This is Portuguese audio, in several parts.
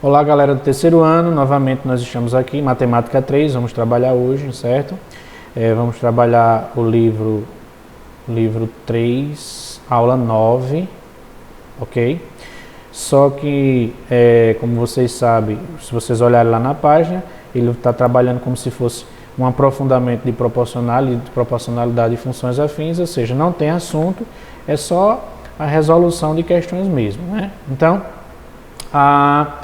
Olá, galera do terceiro ano, novamente nós estamos aqui, Matemática 3, vamos trabalhar hoje, certo? Vamos trabalhar o livro 3, aula 9, ok? Só que, como vocês sabem, se vocês olharem lá na página, ele está trabalhando como se fosse um aprofundamento de proporcionalidade e funções afins, ou seja, não tem assunto, é só a resolução de questões mesmo, né? Então, a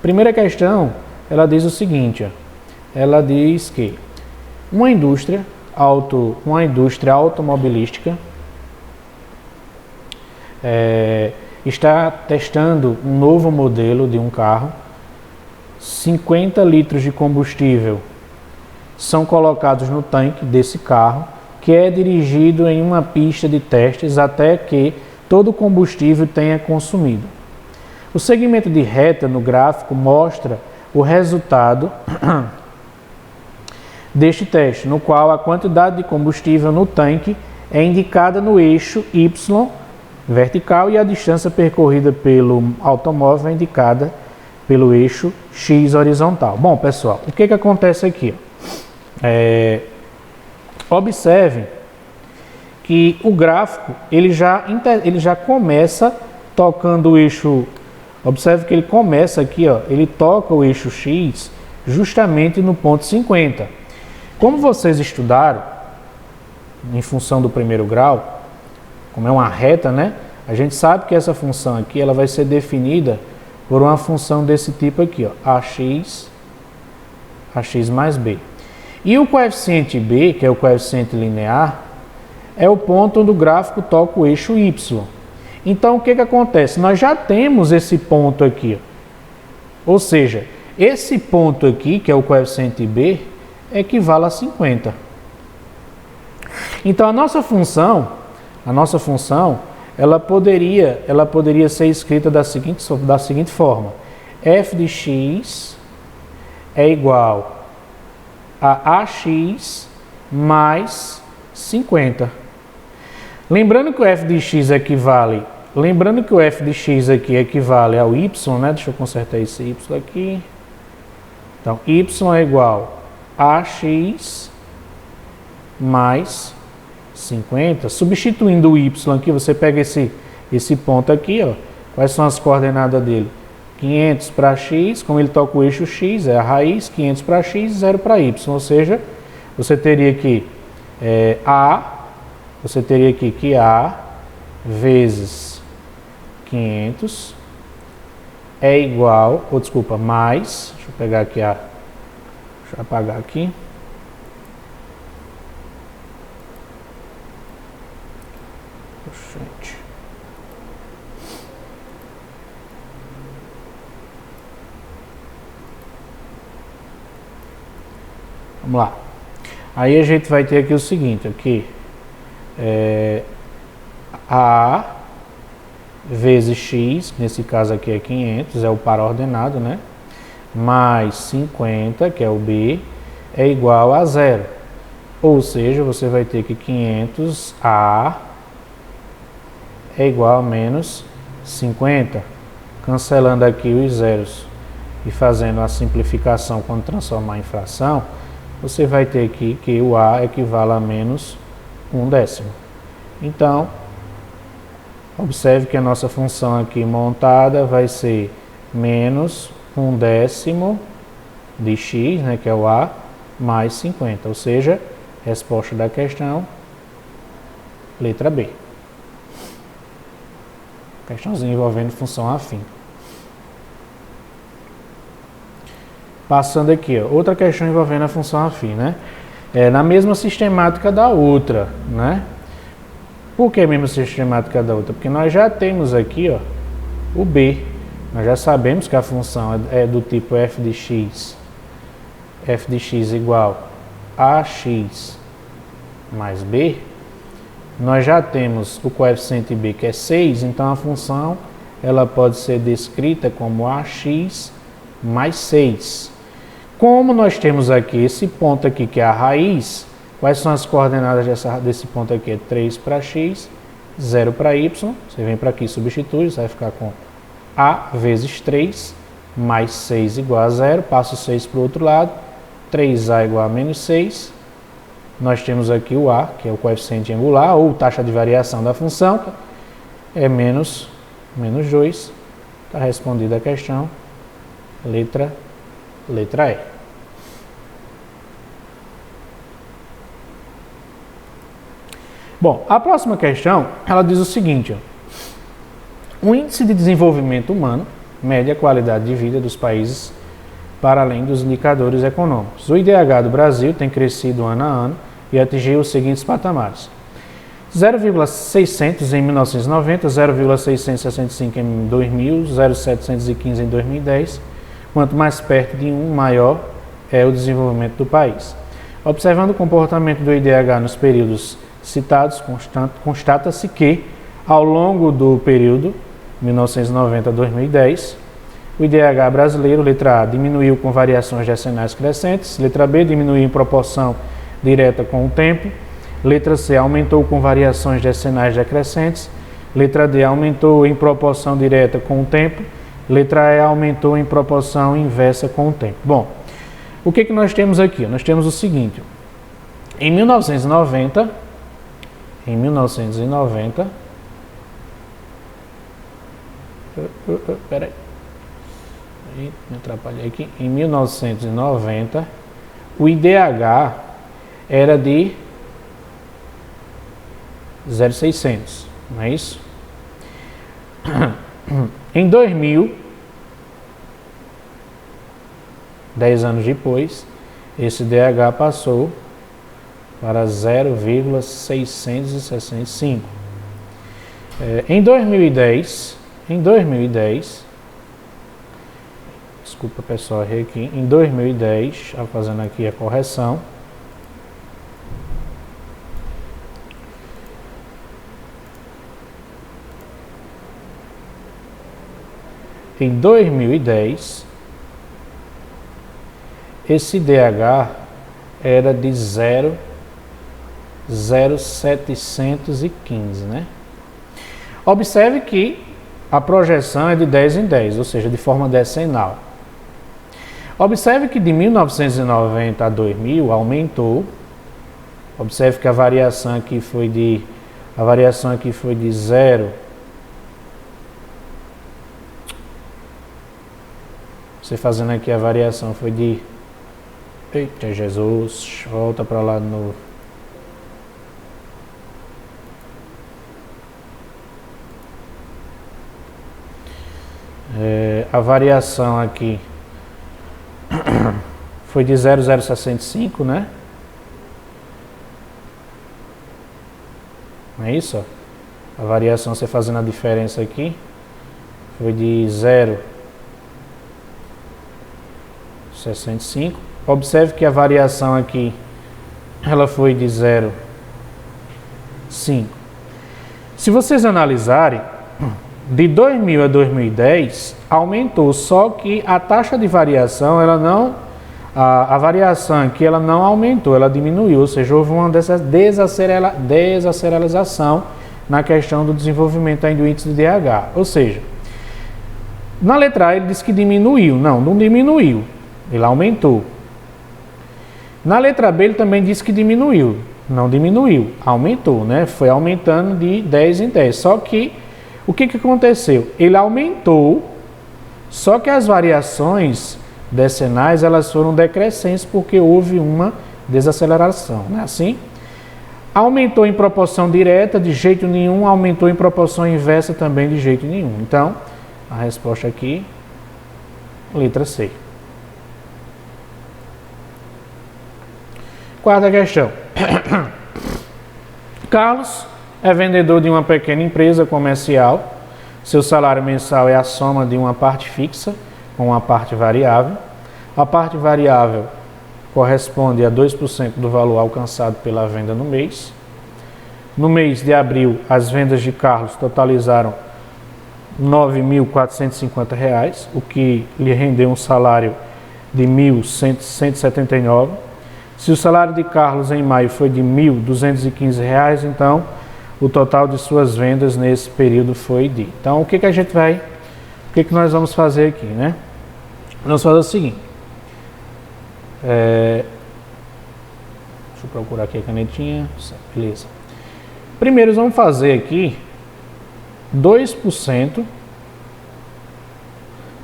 primeira questão, ela diz o seguinte, ó, ela diz que uma indústria automobilística está testando um novo modelo de um carro, 50 litros de combustível são colocados no tanque desse carro, que é dirigido em uma pista de testes até que todo o combustível tenha consumido. O segmento de reta no gráfico mostra o resultado deste teste, no qual a quantidade de combustível no tanque é indicada no eixo Y vertical e a distância percorrida pelo automóvel é indicada pelo eixo X horizontal. Bom, pessoal, o que acontece aqui? Observem que o gráfico ele já começa tocando o eixo. Observe que ele começa aqui, ó, ele toca o eixo X justamente no ponto 50. Como vocês estudaram, em função do primeiro grau, como é uma reta, né? A gente sabe que essa função aqui ela vai ser definida por uma função desse tipo aqui, ó, ax mais b. E o coeficiente b, que é o coeficiente linear, é o ponto onde o gráfico toca o eixo y. Então, o que acontece? Nós já temos esse ponto aqui. Ou seja, esse ponto aqui, que é o coeficiente b, equivale a 50. Então, a nossa função, ela poderia ser escrita da seguinte forma. F de x é igual a ax mais 50. Lembrando que o f de x equivale ao y, né? Deixa eu consertar esse y aqui. Então, y é igual a ax mais 50. Substituindo o y aqui, você pega esse ponto aqui, ó. Quais são as coordenadas dele? 500 para x, como ele toca o eixo x, é a raiz, 500 para x, 0 para y. Ou seja, você teria aqui que A vezes 500 é igual, mais, deixa eu pegar aqui deixa eu apagar aqui. Gente. Vamos lá. Aí a gente vai ter aqui o seguinte, aqui. A vezes x, nesse caso aqui é 500, é o par ordenado, né? Mais 50, que é o b, é igual a 0. Ou seja, você vai ter que 500A é igual a menos 50. Cancelando aqui os zeros e fazendo a simplificação quando transformar em fração, você vai ter aqui que o A equivale a menos 1/10. Então, observe que a nossa função aqui montada vai ser menos 1/10 de x, né, que é o A, mais 50. Ou seja, resposta da questão, letra B. Questãozinha envolvendo função afim. Passando aqui, ó, outra questão envolvendo a função afim, né? Na mesma sistemática da outra, né? Por que a mesma sistemática da outra? Porque nós já temos aqui, ó, o b. Nós já sabemos que a função é do tipo f de x igual a x mais b. Nós já temos o coeficiente b, que é 6, então a função ela pode ser descrita como ax mais 6. Como nós temos aqui esse ponto aqui, que é a raiz, quais são as coordenadas desse ponto aqui? É 3 para x, 0 para y. Você vem para aqui e substitui, você vai ficar com a vezes 3 mais 6 igual a 0, passo 6 para o outro lado, 3A igual a menos 6. Nós temos aqui o A, que é o coeficiente angular, ou taxa de variação da função, é menos 2. Está respondida a questão, letra E. Bom, a próxima questão, ela diz o seguinte, ó, o índice de desenvolvimento humano mede a qualidade de vida dos países para além dos indicadores econômicos. O IDH do Brasil tem crescido ano a ano e atingiu os seguintes patamares: 0,600 em 1990, 0,665 em 2000, 0,715 em 2010. Quanto mais perto de 1, maior é o desenvolvimento do país. Observando o comportamento do IDH nos períodos citados, constata-se que, ao longo do período 1990 a 2010, o IDH brasileiro, letra A, diminuiu com variações decenais crescentes, letra B, diminuiu em proporção direta com o tempo, letra C, aumentou com variações decenais decrescentes, letra D, aumentou em proporção direta com o tempo, letra E, aumentou em proporção inversa com o tempo. Bom, o que nós temos aqui? Nós temos o seguinte, em 1990, peraí, me atrapalhei aqui. Em 1990, o IDH era de 0,600, não é isso? Em 2000, 10 anos depois, esse IDH passou para 0,665. Em 2010, desculpa pessoal, errei aqui, em 2010, fazendo aqui a correção, em 2010, esse IDH era de 0,715, né? Observe que a projeção é de 10 em 10, ou seja, de forma decenal. Observe que de 1990 a 2000 aumentou. Observe que a variação aqui foi de 0. Você fazendo aqui a variação foi de... Eita Jesus, volta para lá de novo. A variação aqui foi de 0,065, né? Não é isso? A variação, você fazendo a diferença aqui, foi de 0,65. Observe que a variação aqui, ela foi de 0,5. Se vocês analisarem, de 2000 a 2010, aumentou, só que a taxa de variação, ela não, a variação aqui, ela não aumentou, ela diminuiu, ou seja, houve uma desaceleração na questão do desenvolvimento do índice de DH. Ou seja, na letra A ele diz que diminuiu, não diminuiu, ele aumentou. Na letra B ele também disse que diminuiu, não diminuiu, aumentou, né? Foi aumentando de 10 em 10, só que o que aconteceu? Ele aumentou, só que as variações decenais elas foram decrescentes porque houve uma desaceleração, não é assim? Aumentou em proporção direta de jeito nenhum, aumentou em proporção inversa também de jeito nenhum. Então, a resposta aqui, letra C. Quarta questão. Carlos é vendedor de uma pequena empresa comercial. Seu salário mensal é a soma de uma parte fixa com uma parte variável. A parte variável corresponde a 2% do valor alcançado pela venda no mês. No mês de abril, as vendas de Carlos totalizaram R$ 9.450, o que lhe rendeu um salário de R$ 1.179. Se o salário de Carlos em maio foi de R$ 1.215, então o total de suas vendas nesse período foi de... Então, o que nós vamos fazer aqui, né? Vamos fazer o seguinte. Deixa eu procurar aqui a canetinha. Beleza. Primeiro vamos fazer aqui 2%.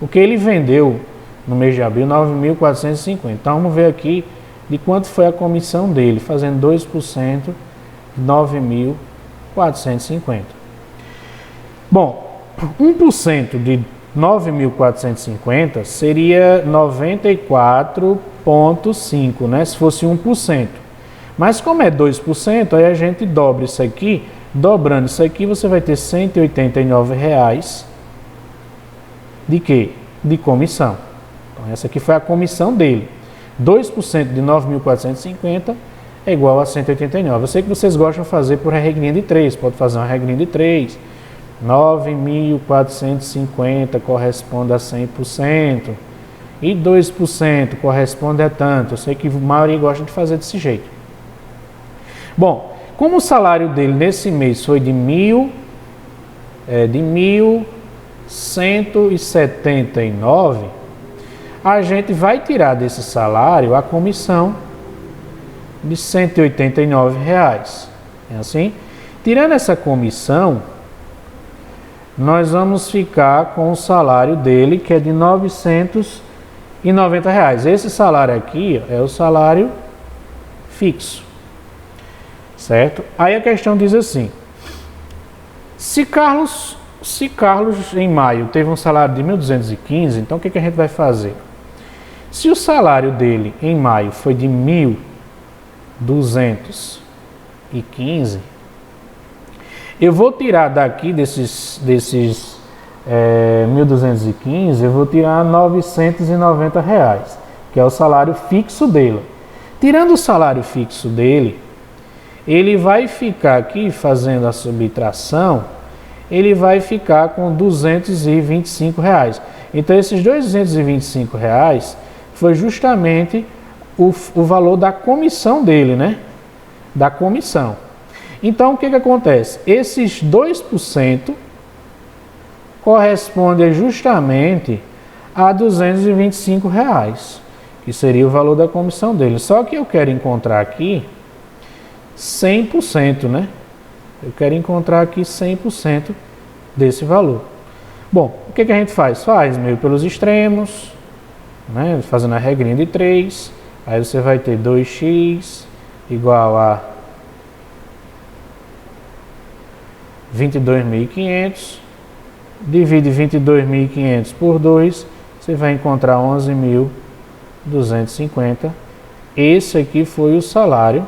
O que ele vendeu no mês de abril, 9.450. Então vamos ver aqui de quanto foi a comissão dele, fazendo 2%, 9.450. Bom, 1% de 9.450 seria 94,5, né? Se fosse 1%. Mas como é 2%, aí a gente dobra isso aqui. Dobrando isso aqui, você vai ter R$ 189,00 de quê? De comissão. Então, essa aqui foi a comissão dele. 2% de 9.450 é igual a 189. Eu sei que vocês gostam de fazer por regrinha de 3. Pode fazer uma regrinha de 3. 9.450 corresponde a 100%. E 2% corresponde a tanto. Eu sei que a maioria gosta de fazer desse jeito. Bom, como o salário dele nesse mês foi de 1.179, a gente vai tirar desse salário a comissão de R$ 189,00. É assim? Tirando essa comissão, nós vamos ficar com o salário dele, que é de R$ 990,00. Esse salário aqui é o salário fixo. Certo? Aí a questão diz assim: se Carlos em maio teve um salário de 1.215, então o que a gente vai fazer? Se o salário dele em maio foi de 1.215, eu vou tirar daqui desses 1.215, eu vou tirar R$ 990,00, que é o salário fixo dele. Tirando o salário fixo dele, ele vai ficar aqui fazendo a subtração, ele vai ficar com R$ 225,00. Então esses R$ 225,00 foi justamente o valor da comissão dele, né? Da comissão. Então o que acontece? Esses 2% corresponde justamente a R$ 225,00, que seria o valor da comissão dele. Só que eu quero encontrar aqui 100%, né? Eu quero encontrar aqui 100% desse valor. Bom, o que a gente faz? Faz meio pelos extremos, né? Fazendo a regrinha de 3. Aí você vai ter 2x igual a 22.500. Divide 22.500 por 2. Você vai encontrar 11.250. Esse aqui foi o salário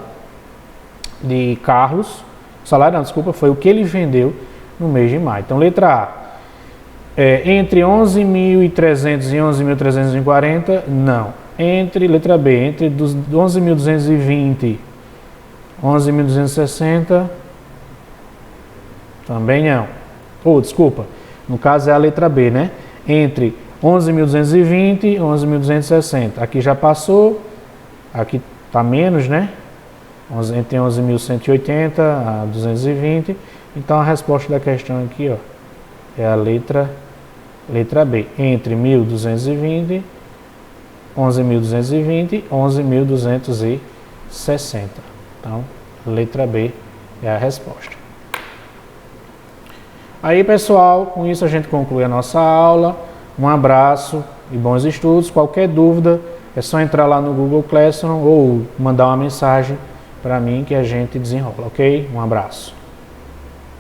de Carlos. Salário não, desculpa, foi o que ele vendeu no mês de maio. Então, letra A, entre 11.300 e 11.340, não. Letra B, entre 11.220 e 11.260, também não. Desculpa, no caso é a letra B, né? Entre 11.220 e 11.260. Aqui já passou, aqui está menos, né? Entre 11.180 a 220. Então a resposta da questão aqui, ó, é a letra B. Entre 1.220, 11.220 e 11.260. Então, letra B é a resposta. Aí, pessoal, com isso a gente conclui a nossa aula. Um abraço e bons estudos. Qualquer dúvida é só entrar lá no Google Classroom ou mandar uma mensagem para mim que a gente desenrola, ok? Um abraço.